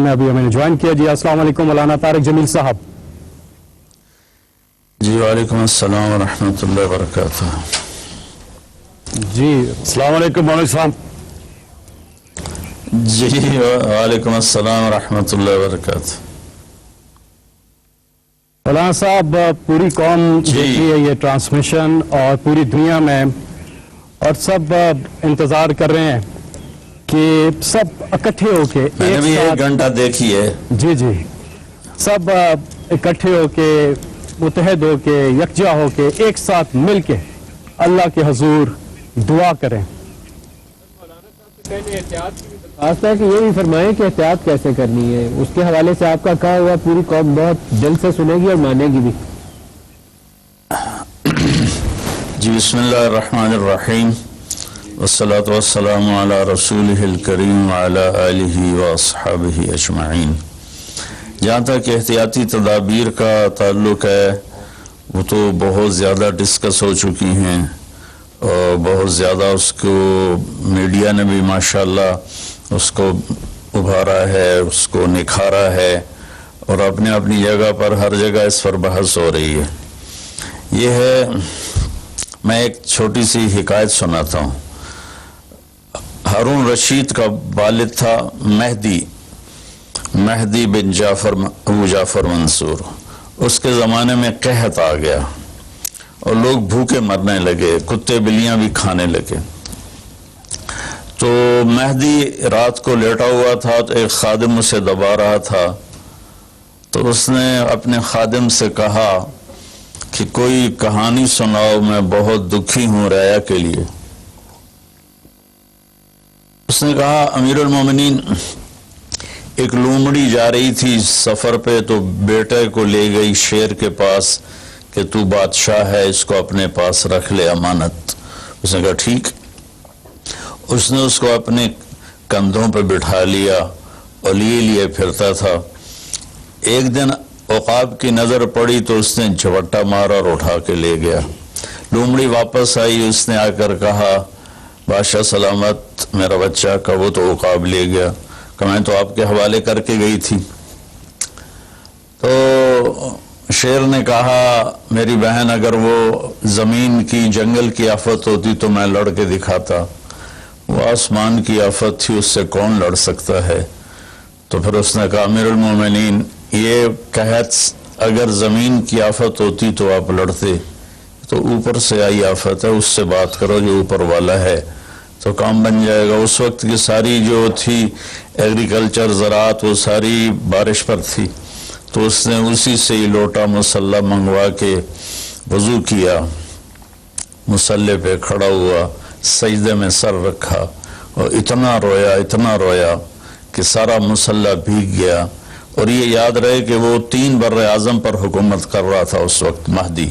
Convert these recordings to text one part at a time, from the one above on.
میں ابھی ہمیں جوائن کیا. جی السلام علیکم مولانا طارق جمیل صاحب. جی وعلیکم السلام ورحمۃ اللہ وبرکاتہ. جی السلام علیکم مولانا صاحب. جی وعلیکم السلام ورحمۃ اللہ وبرکاتہ. مولانا صاحب پوری قوم دیکھ رہی ہے یہ ٹرانسمیشن اور پوری دنیا میں، اور سب انتظار کر رہے ہیں کہ سب اکٹھے ہو کے میں نے بھی 1 گھنٹہ دیکھی ہے. جی جی سب اکٹھے ہو کے، متحد ہو کے، یکجا ہو کے، ایک ساتھ مل کے اللہ کے حضور دعا کریں. خاص ہے کہ یہ بھی فرمائیں کہ احتیاط کیسے کرنی ہے. اس کے حوالے سے آپ کا کہا ہوا پوری قوم بہت دل سے سنے گی اور مانے گی بھی. جی بسم اللہ الرحمن الرحیم والصلاة والسلام علی رسولہ الکریم وعلی آلہ واصحابہ اجمعین. جہاں تک احتیاطی تدابیر کا تعلق ہے وہ تو بہت زیادہ ڈسکس ہو چکی ہیں اور بہت زیادہ اس کو میڈیا نے بھی ماشاءاللہ اس کو ابھارا ہے، اس کو نکھارا ہے، اور اپنی اپنی جگہ پر ہر جگہ اس پر بحث ہو رہی ہے. یہ ہے، میں ایک چھوٹی سی حکایت سناتا ہوں. ہارون رشید کا والد تھا مہدی بن ابو جعفر منصور. اس کے زمانے میں قحط آ گیا اور لوگ بھوکے مرنے لگے، کتے بلیاں بھی کھانے لگے. تو مہدی رات کو لیٹا ہوا تھا تو ایک خادم اسے دبا رہا تھا. تو اس نے اپنے خادم سے کہا کہ کوئی کہانی سناؤ، میں بہت دکھی ہوں رعایا کے لیے. اس نے کہا امیر المومنین، ایک لومڑی جا رہی تھی سفر پہ تو بیٹے کو لے گئی شیر کے پاس کہ تو بادشاہ ہے، اس کو اپنے پاس رکھ لے امانت. اس نے کہا ٹھیک. اس نے اس کو اپنے کندھوں پہ بٹھا لیا اور لیے پھرتا تھا. ایک دن عقاب کی نظر پڑی تو اس نے جھپٹا مارا اور اٹھا کے لے گیا. لومڑی واپس آئی، اس نے آ کر کہا بادشاہ سلامت، میرا بچہ کا وہ تو عقاب لے گیا. کہ میں تو آپ کے حوالے کر کے گئی تھی. تو شیر نے کہا میری بہن، اگر وہ زمین کی جنگل کی آفت ہوتی تو میں لڑ کے دکھاتا، وہ آسمان کی آفت تھی، اس سے کون لڑ سکتا ہے. تو پھر اس نے کہا امیر المومنین، یہ قحط اگر زمین کی آفت ہوتی تو آپ لڑتے، تو اوپر سے آئی آفت ہے، اس سے بات کرو جو اوپر والا ہے تو کام بن جائے گا. اس وقت کی ساری جو تھی ایگریکلچر زراعت وہ ساری بارش پر تھی. تو اس نے اسی سے ہی لوٹا مسلح منگوا کے وضو کیا، مسلح پہ کھڑا ہوا، سجدے میں سر رکھا اور اتنا رویا کہ سارا مسلح بھیگ گیا. اور یہ یاد رہے کہ وہ 3 بر اعظم پر حکومت کر رہا تھا اس وقت مہدی.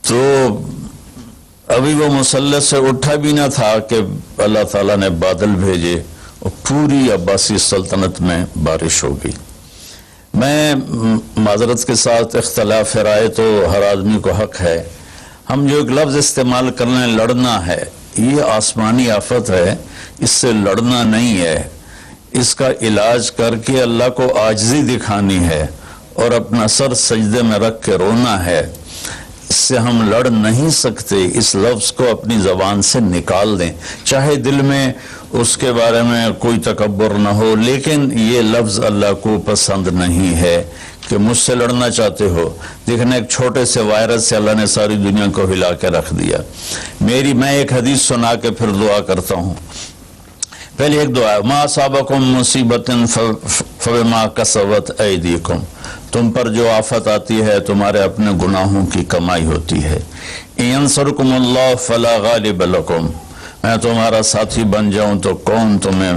تو ابھی وہ مسلح سے اٹھا بھی نہ تھا کہ اللہ تعالیٰ نے بادل بھیجے اور پوری عباسی سلطنت میں بارش ہو گئی. میں معذرت کے ساتھ اختلاف رائے تو ہر آدمی کو حق ہے. ہم جو ایک لفظ استعمال کرنے لڑنا ہے، یہ آسمانی آفت ہے، اس سے لڑنا نہیں ہے. اس کا علاج کر کے اللہ کو عاجزی دکھانی ہے اور اپنا سر سجدے میں رکھ کے رونا ہے. اس سے ہم لڑ نہیں سکتے. اس لفظ کو اپنی زبان سے نکال دیں، چاہے دل میں اس کے بارے میں کوئی تکبر نہ ہو، لیکن یہ لفظ اللہ کو پسند نہیں ہے. کہ مجھ سے لڑنا چاہتے ہو، دیکھنا ایک چھوٹے سے وائرس سے اللہ نے ساری دنیا کو ہلا کے رکھ دیا. میں ایک حدیث سنا کے پھر دعا کرتا ہوں. پہلے ایک دعا ہے، ما اصابکم مصیبت فبما کسبت ایدیکم، تم پر جو آفت آتی ہے تمہارے اپنے گناہوں کی کمائی ہوتی ہے. ینصرکم اللہ فلا غالب لکم، میں تمہارا ساتھی بن جاؤں تو کون تمہیں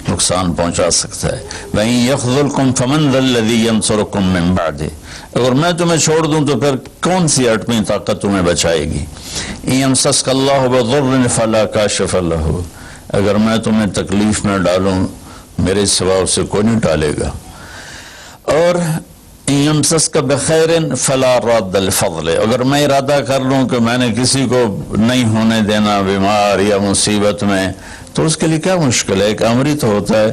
نقصان پہنچا سکتا ہے. وَإِن يَخْذُلْكُمْ فَمَنْ ذَا الَّذِي يَنْصُرُكُمْ مِنْ بَعْدِهِ، اگر میں تمہیں چھوڑ دوں تو پھر کون سی اٹمی طاقت تمہیں بچائے گی. إِن يَمْسَسْكَ اللَّهُ بِضُرٍّ فَلَا كَاشِفَ لَهُ، اگر میں تمہیں تکلیف میں ڈالوں میرے سوا اسے کوئی نہیں ٹالے گا. اور إِن يَمْسَسْكَ بِخَيْرٍ فَلَا رَادَّ لِفَضْلِهِ، اگر میں ارادہ کر لوں کہ میں نے کسی کو نہیں ہونے دینا بیمار یا مصیبت میں تو اس کے لیے کیا مشکل ہے. ایک امر ہی تو ہوتا ہے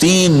3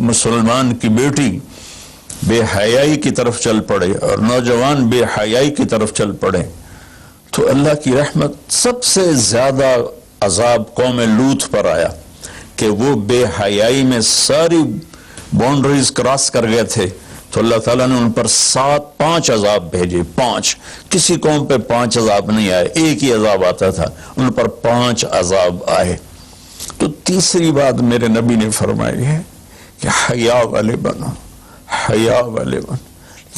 مسلمان کی بیٹی بے حیائی کی طرف چل پڑے اور نوجوان بے حیائی کی طرف چل پڑے تو اللہ کی رحمت سب سے زیادہ عذاب قوم لوط پر آیا کہ وہ بے حیائی میں ساری باؤنڈریز کراس کر گئے تھے، تو اللہ تعالیٰ نے ان پر 5 عذاب بھیجے. 5 کسی قوم پہ 5 عذاب نہیں آئے، ایک ہی عذاب آتا تھا، ان پر 5 عذاب آئے. تو تیسری بات میرے نبی نے فرمائی ہے کہ حیا والے بنو، حیا والے بنو.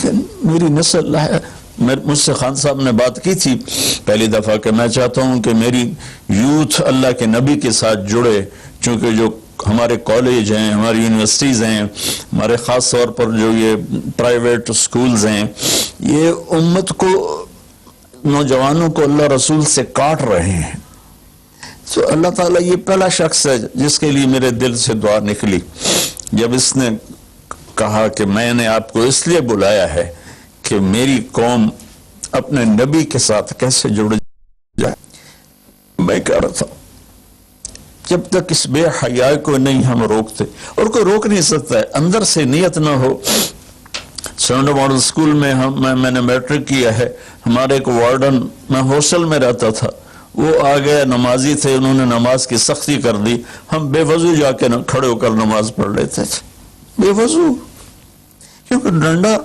لیکن میری نسل ہے، مجھ سے خان صاحب نے بات کی تھی پہلی دفعہ کہ میں چاہتا ہوں کہ میری یوتھ اللہ کے نبی کے ساتھ جڑے، چونکہ جو ہمارے کالج ہیں، ہماری یونیورسٹیز ہیں، ہمارے خاص طور پر جو یہ پرائیویٹ سکولز ہیں، یہ امت کو، نوجوانوں کو اللہ رسول سے کاٹ رہے ہیں. تو اللہ تعالیٰ یہ پہلا شخص ہے جس کے لیے میرے دل سے دعا نکلی جب اس نے کہا کہ میں نے آپ کو اس لیے بلایا ہے کہ میری قوم اپنے نبی کے ساتھ کیسے جڑ جائے. میں کہہ رہا تھا جب تک اس بے حیائی کو نہیں ہم روکتے، اور کوئی روک نہیں سکتا ہے، اندر سے نیت نہ ہو. سرنڈا ماڈل اسکول میں میں نے میٹرک کیا ہے، ہمارے ایک وارڈن، میں ہاسٹل میں رہتا تھا، وہ آ گئے، نمازی تھے، انہوں نے نماز کی سختی کر دی، ہم بے وضو جا کے کھڑے ہو کر نماز پڑھ لیتے تھے، بے وضو. کیونکہ ڈنڈا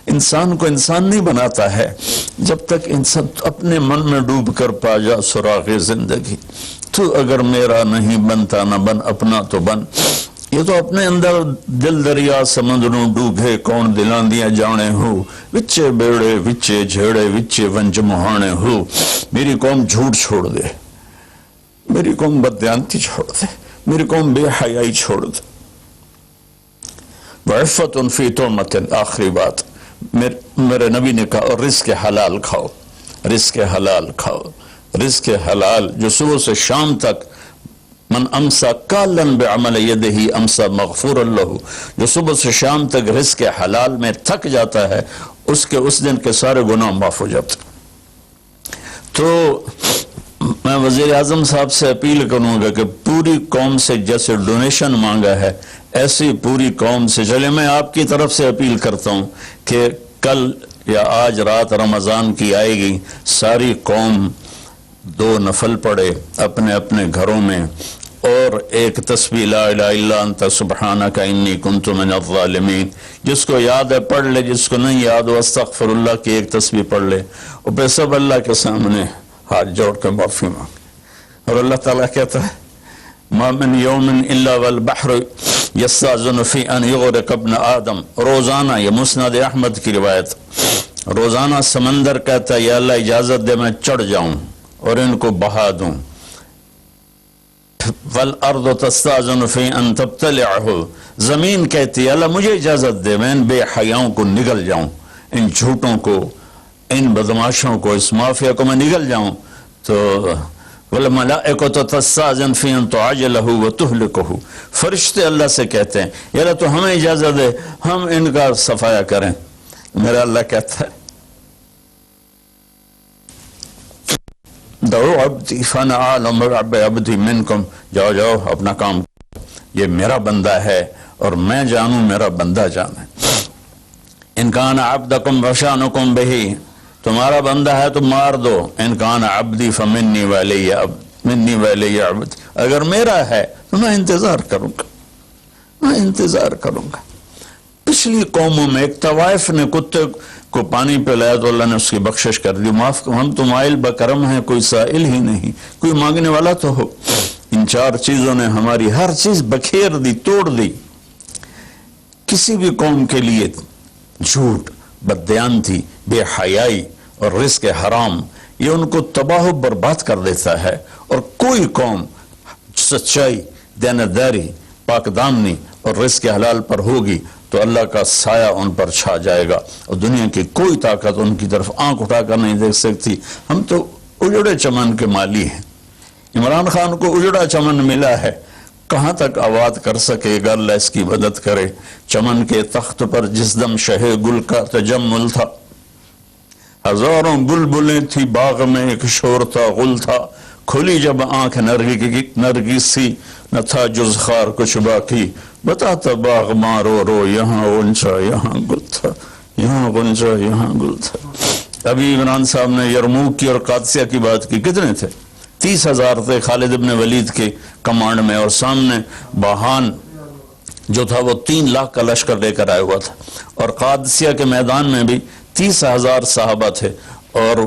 انسان کو انسان نہیں بناتا ہے جب تک انسان اپنے من میں ڈوب کر پا جا سراغ زندگی. تو اگر میرا نہیں بنتا نہ بن، اپنا تو بن. یہ تو اپنے اندر دل دریا سمندروں ڈوبے کون دلاندیاں جانے ہو، وچے بیڑے وچے جھیڑے وچے ونج مہانے ہو. میری قوم جھوٹ چھوڑ دے، میری قوم بددیانتی چھوڑ دے، میری قوم بے حیائی چھوڑ دے. وعفت فی تہمت، آخری بات میرے نبی نے کہا، اور رزق حلال کھاؤ، رزق حلال کھاؤ. رزق حلال جو صبح سے شام تک، من امسا کالن بعمل یدہ امسا مغفور اللہ، جو صبح سے شام تک رزق حلال میں تھک جاتا ہے اس کے اس دن کے سارے گناہ معاف ہو جاتے. تو میں وزیر اعظم صاحب سے اپیل کروں گا کہ پوری قوم سے جیسے ڈونیشن مانگا ہے ایسی پوری قوم سے چلے. میں آپ کی طرف سے اپیل کرتا ہوں کہ کل یا آج رات رمضان کی آئے گی، ساری قوم 2 نفل پڑھے اپنے اپنے گھروں میں، اور ایک تسبیح لا الہ الا انت سبحانک انی کنت من الظالمین. جس کو یاد ہے پڑھ لے، جس کو نہیں یاد ہو استغفر اللہ کی ایک تسبیح پڑھ لے، اور پھر سب اللہ کے سامنے ہاتھ جوڑ کے معافی مانگ. اور اللہ تعالیٰ کہتا ہے ما من یوم الا والبحر یستاذن فی ان یغرق ابن آدم. روزانہ، یہ مسند احمد کی روایت، روزانہ سمندر کہتا ہے یا اللہ اجازت دے میں چڑھ جاؤں اور ان کو بہا دوں. والارض تستاذن فی ان تبتلعہ، زمین کہتی ہے اللہ مجھے اجازت دے میں ان بے حیاؤں کو نگل جاؤں، ان جھوٹوں کو، ان بدماشوں کو، اس مافیا کو میں نگل جاؤں. تو والملائکۃ تستاذن فی ان تعجلہ وتہلکہ، فرشتے اللہ سے کہتے ہیں یا اللہ تو ہمیں اجازت دے ہم ان کا صفایا کریں. میرا اللہ کہتا ہے دعو عبدی فانا عالم عبدی منکم، جاؤ جاؤ اپنا کام، یہ میرا بندہ ہے اور میں جانوں میرا بندہ جانے. ان کان عبدکم وشانکم بہی، تمہارا بندہ ہے تو مار دو. ان کان عبدی فمنی ولی منی ولی عبد، اگر میرا ہے تو میں انتظار کروں گا، میں انتظار کروں گا. پچھلی قوموں میں ایک طوائف نے کتے کو پانی پلایا تو اللہ نے اس کی بخشش کر دی، معاف کرو، ہم تو مائل بکرم ہیں، کوئی سائل ہی نہیں، کوئی مانگنے والا تو ہو. ان 4 چیزوں نے ہماری ہر چیز بکھیر دی، توڑ دی. کسی بھی قوم کے لیے جھوٹ، بددیانتی، بے حیائی اور رزق حرام یہ ان کو تباہ و برباد کر دیتا ہے. اور کوئی قوم سچائی، دیانتداری، پاک دامنی اور رزق حلال پر ہوگی تو اللہ کا سایہ ان پر چھا جائے گا اور دنیا کی کوئی طاقت ان کی طرف آنکھ اٹھا کر نہیں دیکھ سکتی. ہم تو اجڑے چمن کے مالی ہیں. عمران خان کو اجڑا چمن ملا ہے، کہاں تک آباد کر سکے گا، اللہ اس کی مدد کرے. چمن کے تخت پر جس دم شہ گل کا تجمل تھا، ہزاروں بلبلیں تھی باغ میں، ایک شور تھا، غل تھا. کھلی جب آنکھ نرگس سی، نہ تھا جز خار کچھ باقی. بتاتا باغ مارو رو، یہاں غنچہ یہاں گل تھا، یہاں غنچہ یہاں گل تھا. ابھی عمران صاحب نے یرموک کی اور قادسیہ کی بات کی. کتنے تھے؟ 30,000 تھے خالد ابن ولید کے کمانڈ میں، اور سامنے باہان جو تھا وہ 3 لاکھ کا لشکر لے کر آیا ہوا تھا. اور قادسیہ کے میدان میں بھی 30,000 صحابہ تھے، اور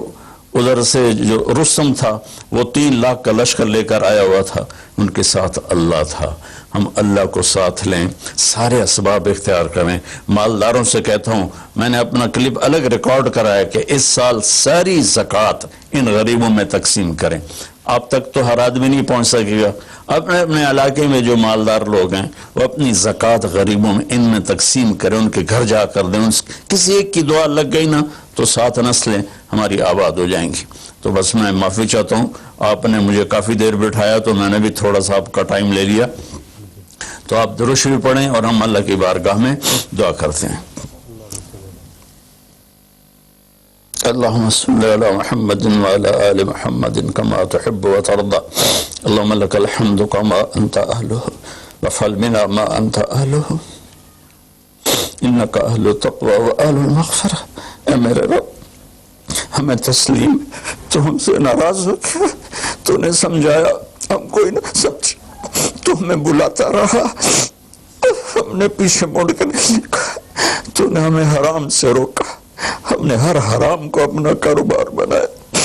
ادھر سے جو رستم تھا وہ 3 لاکھ کا لشکر لے کر آیا ہوا تھا. ان کے ساتھ اللہ تھا. ہم اللہ کو ساتھ لیں، سارے اسباب اختیار کریں. مالداروں سے کہتا ہوں، میں نے اپنا کلپ الگ ریکارڈ کرایا کہ اس سال ساری زکوٰۃ ان غریبوں میں تقسیم کریں. آپ تک تو ہر آدمی نہیں پہنچ سکے گا. اپنے اپنے علاقے میں جو مالدار لوگ ہیں وہ اپنی زکوٰۃ غریبوں میں ان میں تقسیم کریں، ان کے گھر جا کر دیں. کسی ایک کی دعا لگ گئی نا تو 7 نسلیں ہماری آباد ہو جائیں گی. تو بس میں معافی چاہتا ہوں، آپ نے مجھے کافی دیر بٹھایا تو میں نے بھی تھوڑا سا آپ کا ٹائم لے لیا. تو آپ درود شریف پڑھیں اور ہم اللہ کی بارگاہ میں دعا کرتے ہیں. اللهم صل على محمد وعلى آل محمد كما تحب وترضى. اللهم لك الحمد كما أنت أهله وافعل منا ما أنت أهله إنك أهل التقوى وأهل المغفرة. اے میرے رب، ہمیں تسلیم، تو ہم سے ناراض ہو گیا، تو نے سمجھایا ہم کوئی نہ سمجھ، تو ہمیں بلاتا رہا، ہم نے پیچھے مڑ کر نہیں دیکھا، تو نے ہمیں حرام سے روکا، ہم نے ہر حرام کو اپنا کاروبار بنایا،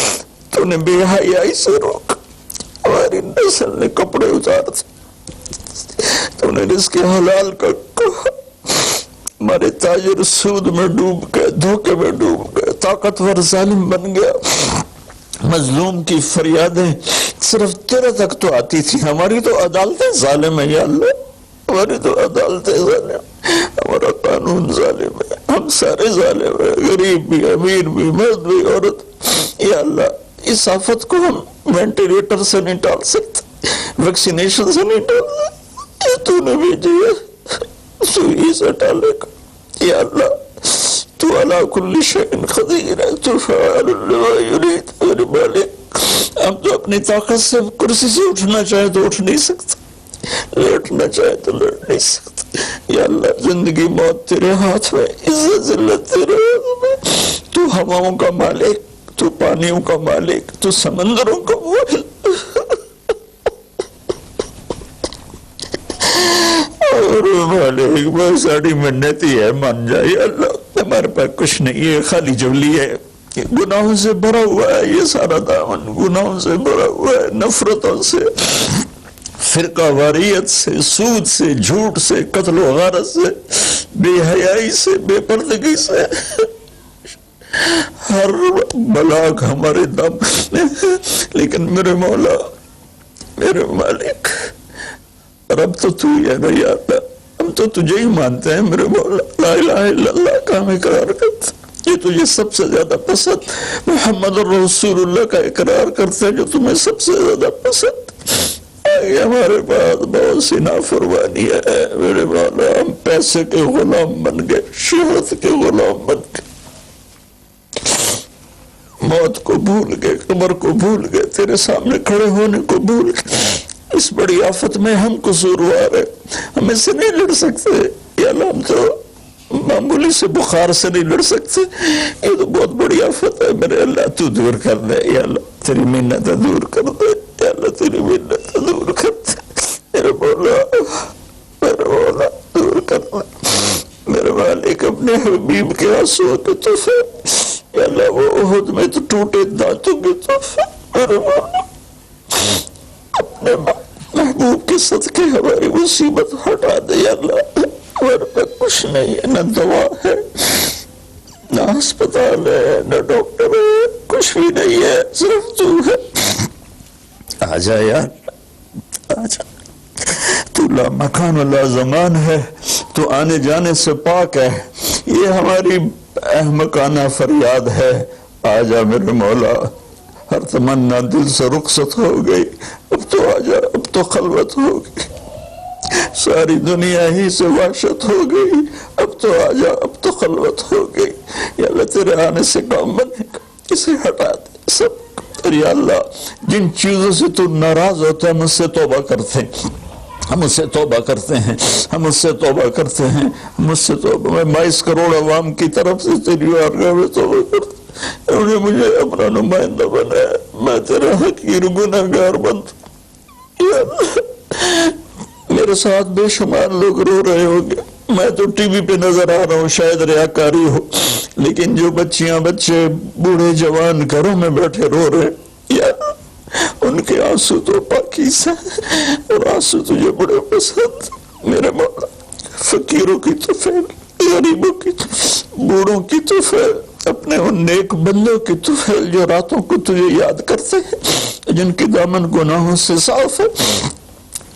تو نے بے حیائی سے روکا، ہماری نسل نے کپڑے اتار دیے، تو نے رزق حلال کا کہا، ہمارے تاجر سود میں ڈوب گئے، دھوکے میں ڈوب گئے، طاقتور ظالم بن گیا. مظلوم کی فریادیں صرف تیرے تک تو آتی تھی. ہماری تو عدالتیں ظالم ہے یا اللہ، ہماری تو عدالتیں ظالم، ہمارا قانون ظالم ہے، ہم سارے ظالم ہیں، غریب بھی، امیر بھی، مرد بھی، عورت. یا اللہ، اس آفت کو ہم وینٹیلیٹر سے نہیں ٹال سکتے، ویکسینیشن سے نہیں ٹال سکتے، یہ تو نے بھیجی ہے، تو ہی سے ٹالے گا. یا اللہ، تو علی کل شیء قدیر ہے، تو فعال لما یرید. میرے مالک، ہم تو اپنی طاقت سے کرسی سے اٹھنا چاہے تو اٹھ نہیں سکتے، لیٹنا چاہے تو لیٹ نہیں سکتے. یا اللہ، زندگی موت تیرے ہاتھ میں، عزت ذلت تیرے ہاتھ میں. تو ہواؤں کا مالک، تو پانیوں کا مالک، تو سمندروں کا مالک. اور مالک بہت ساری منتی ہے، مان جائے. اللہ، ہمارے پاس کچھ نہیں ہے، خالی جولی ہے، گناہوں سے بھرا ہوا ہے یہ سارا دامن، گناہوں سے بھرا ہوا ہے، نفرتوں سے، فرقہ واریت سے، سود سے، جھوٹ سے، قتل و غارت سے، بے حیائی سے، بے پردگی سے. ہر بلاک ہمارے دم. لیکن میرے مولا، میرے مالک، رب تو تو ہی ہے نا یا اللہ، ہم تو تجھے ہی مانتے ہیں میرے مولا. لا الہ الا اللہ کا ہم اقرار کرتے ہیں، یہ تجھے سب سے زیادہ پسند. محمد رسول اللہ کا اقرار کرتے ہیں جو تمہیں سب سے زیادہ پسند. ہمارے پاس بہت سی نافرمانی ہے میرے مولا، ہم پیسے کے غلام بن گئے، شہرت کے غلام بن گئے، موت کو بھول گئے، قبر کو بھول گئے، تیرے سامنے کھڑے ہونے کو بھول گئے. اس بڑی آفت میں ہم قصوروار ہیں، ہم اس سے نہیں لڑ سکتے. یا اللہ، ہم تو معمولی سے بخار سے نہیں لڑ سکتے، یہ تو بہت بڑی آفت ہے. میرے اللہ، تو دور کر دے. یا اللہ، تیری منت دور کر دے. یا اللہ، تیری منت دور کر دے. میرے مولا، میرے مولا، دور کر دے. میرے مالک، اپنے حبیب کے آنسو کے تحفے، یا اللہ، وہ احد میں تو ٹوٹے دانتوں کے تحفے، میرے مولا، اپنے محبوب کے صدقے ہماری مصیبت ہٹا دے. یا اللہ، ہمارے پاس کچھ نہیں ہے، نہ دوا ہے، نہ ہسپتال ہے، نہ ڈاکٹر ہے، کچھ بھی نہیں ہے، صرف تو ہے. آ جا یار، آ جا. تو لا مکان ولا زمان ہے، تو آنے جانے سے پاک ہے. یہ ہماری احمقانہ فریاد ہے. آ جا میرے مولا، ہر تمنا دل سے رخصت ہو گئی، اب تو آ جا، اب تو خلوت ہو گئی، ساری دنیا ہی سے وحشت ہو گئی، اب تو آ جا، اب تو خلوت ہو گئی. یا اللہ، تیرے آنے سے کام بنے گا، اسے ہٹا دے سب. یا اللہ، جن چیزوں سے تو ناراض ہوتا ہے مجھ سے توبہ کرتے ہیں، ہم اس سے توبہ کرتے ہیں، ہم اس سے توبہ کرتے ہیں، ہم اس سے توبہ، میں 22 کروڑ عوام کی طرف سے تیری بارگاہ میں توبہ کرتا ہوں، انہوں نے مجھے اپنا نمائندہ بنایا، میں تیرا حقیر گنہگار بنتا، یا اللہ میرے ساتھ بے شمار لوگ رو رہے ہوں گے، میں تو ٹی وی پہ نظر آ رہا ہوں، شاید ریاکاری ہو، لیکن جو بچیاں بچے بوڑھے جوان گھروں میں بیٹھے رو رہے ہیں، یا ان کے آنسو تو پاکیزہ ہیں، اور آنسو تجھے بڑے پسند، میرے مولا فقیروں کی تو فیل، غریبوں کی تو، بوڑھوں کی تو فیل، اپنے ان نیک بندوں کی تو فیل جو راتوں کو تجھے یاد کرتے ہیں، جن کی دامن گناہوں سے صاف ہے،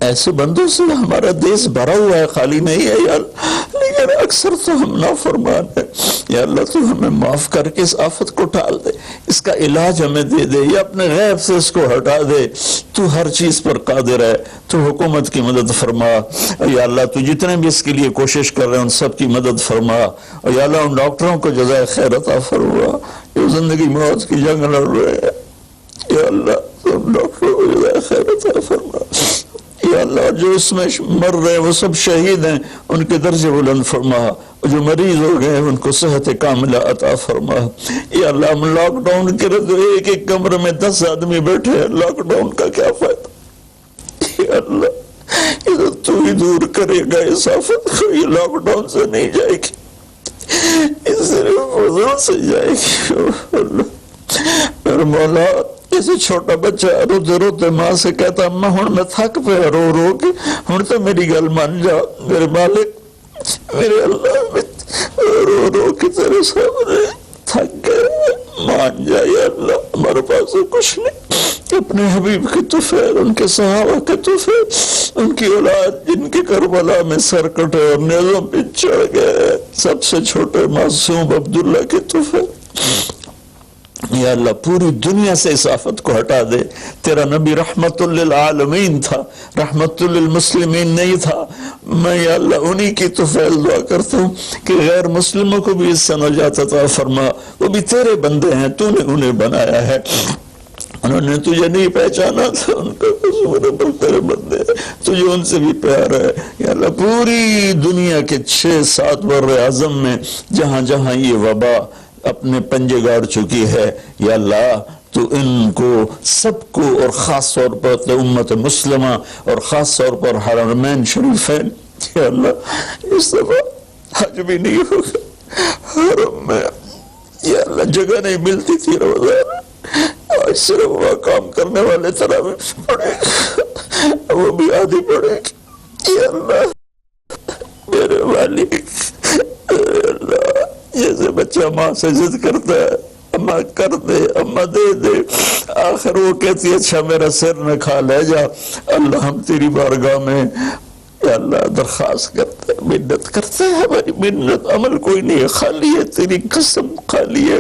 ایسے بندوں سے ہمارا دیس بھرا ہوا ہے، خالی نہیں ہے یا اللہ، لیکن اکثر تو ہم نافرمان ہیں، یا اللہ تو ہمیں معاف کر کے اس آفت کو ٹال دے، اس کا علاج ہمیں دے دے، یا اپنے غیب سے اس کو ہٹا دے، تو ہر چیز پر قادر ہے، تو حکومت کی مدد فرما، یا اللہ تو جتنے بھی اس کے لیے کوشش کر رہے ہیں ان سب کی مدد فرما، اور یا اللہ ان ڈاکٹروں کو جزائے خیر عطا فرما جو زندگی موت کی جنگ لڑ رہے ہیں، یا اللہ ان ڈاکٹروں کو جزائے خیر عطا فرما، یا اللہ جو اس میں مر رہے ہیں وہ سب شہید ہیں، ان کے درجے بلند فرما، جو مریض ہو گئے ان کو صحت کاملہ عطا فرما، یا اللہ ہم لاک ڈاؤن کے رد ایک ایک کمرے میں 10 آدمی بیٹھے ہیں، لاک ڈاؤن کا کیا فائدہ، یا اللہ یہ تو تو ہی دور کرے گا اس آفت کو، یہ لاک ڈاؤن سے نہیں جائے گی، یہ صرف فضل سے جائے گی، اللہ میرے مولا جیسے چھوٹا بچہ روتے روتے ماں سے کہتا اماں ہن میں تھک پہ رو رو کے ہن تو میری گل مان جا، میرے مالک میرے اللہ رو رو کے تیرے سامنے تھک گئے، مان جا یا اللہ ہمارے پاس کچھ نہیں، اپنے حبیب کی توفیل، ان کے صحابہ کے توفیل، ان کی اولاد جن کے کربلا میں سر کٹے اور نیزوں پہ چڑھ گئے، سب سے چھوٹے معصوم عبداللہ کی توفیل، یا اللہ پوری دنیا سے اس آفت کو ہٹا دے، تیرا نبی رحمت للعالمین تھا، رحمت للمسلمین نہیں تھا، میں یا اللہ انہی کی توفیل دعا کرتا ہوں کہ غیر مسلموں کو بھی اس سے نجات عطا فرما، وہ بھی تیرے بندے ہیں، تو نے انہیں بنایا ہے، انہوں نے تجھے نہیں پہچانا تھا، ان کا قصور پر تیرے بندے ہیں، تجھے ان سے بھی پیار ہے، یا اللہ پوری دنیا کے 6-7 بر اعظم میں جہاں جہاں یہ وبا اپنے پنجے گاڑ چکی ہے، یا اللہ تو ان کو سب کو، اور خاص طور پر امت مسلمہ اور خاص طور پر حرمین شریفین، یا اللہ اس دفعہ حج بھی نہیں ہوگا، حرم میں یا اللہ جگہ نہیں ملتی تھی رمضان، آج صرف وہ کام کرنے والے تراویح پڑھے گا، وہ بھی آدھی پڑھے گی، یا اللہ میرے والد، اللہ جیسے بچہ ماں سے ضد کرتا ہے اماں کر دے، اماں دے دے، آخر وہ کہتی ہے اچھا میرا سر نہ کھا لے جا، اللہ ہم تیری بارگاہ میں یا اللہ درخواست کرتے ہیں، منت کرتے ہیں، ہماری منت عمل کوئی نہیں ہے، خالی ہے تیری قسم، خالی ہے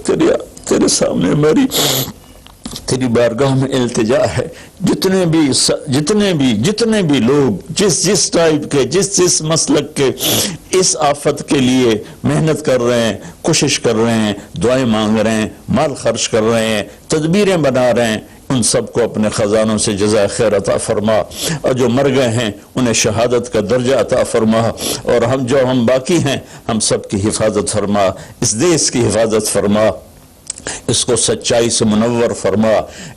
تیرے سامنے ہماری تیری بارگاہ میں التجا ہے، جتنے بھی لوگ جس ٹائپ کے جس مسلک کے اس آفت کے لیے محنت کر رہے ہیں، کوشش کر رہے ہیں، دعائیں مانگ رہے ہیں، مال خرچ کر رہے ہیں، تدبیریں بنا رہے ہیں، ان سب کو اپنے خزانوں سے جزائے خیر عطا فرما، اور جو مر گئے ہیں انہیں شہادت کا درجہ عطا فرما، اور ہم باقی ہیں ہم سب کی حفاظت فرما، اس دیس کی حفاظت فرما، اس کو سچائی سے منور فرما،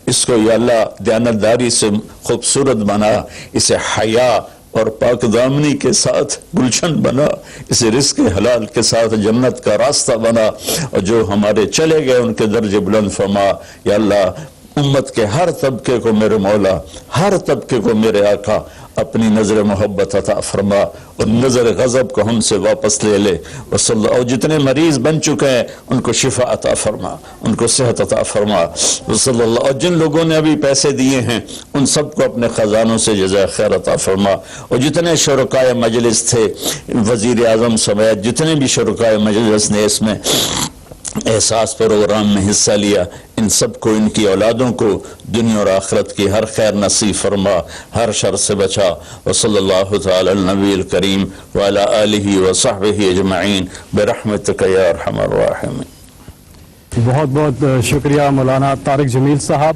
اس کو یا اللہ دیانتداری سے خوبصورت بنا، اسے حیا اور پاک دامنی کے ساتھ گلشن بنا، اسے رزق حلال کے ساتھ جنت کا راستہ بنا، اور جو ہمارے چلے گئے ان کے درجے بلند فرما، یا اللہ امت کے ہر طبقے کو میرے مولا، ہر طبقے کو میرے آقا اپنی نظر محبت عطا فرما، اور نظر غضب کو ہم سے واپس لے لے، اور جتنے مریض بن چکے ہیں ان کو شفا عطا فرما، ان کو صحت عطا فرما، اور جن لوگوں نے ابھی پیسے دیے ہیں ان سب کو اپنے خزانوں سے جزائے خیر عطا فرما، اور جتنے شرکائے مجلس تھے، وزیر اعظم سمیت جتنے بھی شرکائے مجلس نے اس میں احساس پروگرام میں حصہ لیا، ان سب کو، ان کی اولادوں کو دنیا اور آخرت کی ہر خیر نصیب فرما، ہر شر سے بچا، وصلی اللہ تعالی النبی الکریم وعلی آلہ وصحبہ اجمعین برحمتک یا ارحم الراحمین۔ بہت بہت شکریہ مولانا طارق جمیل صاحب،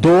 2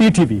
PTV,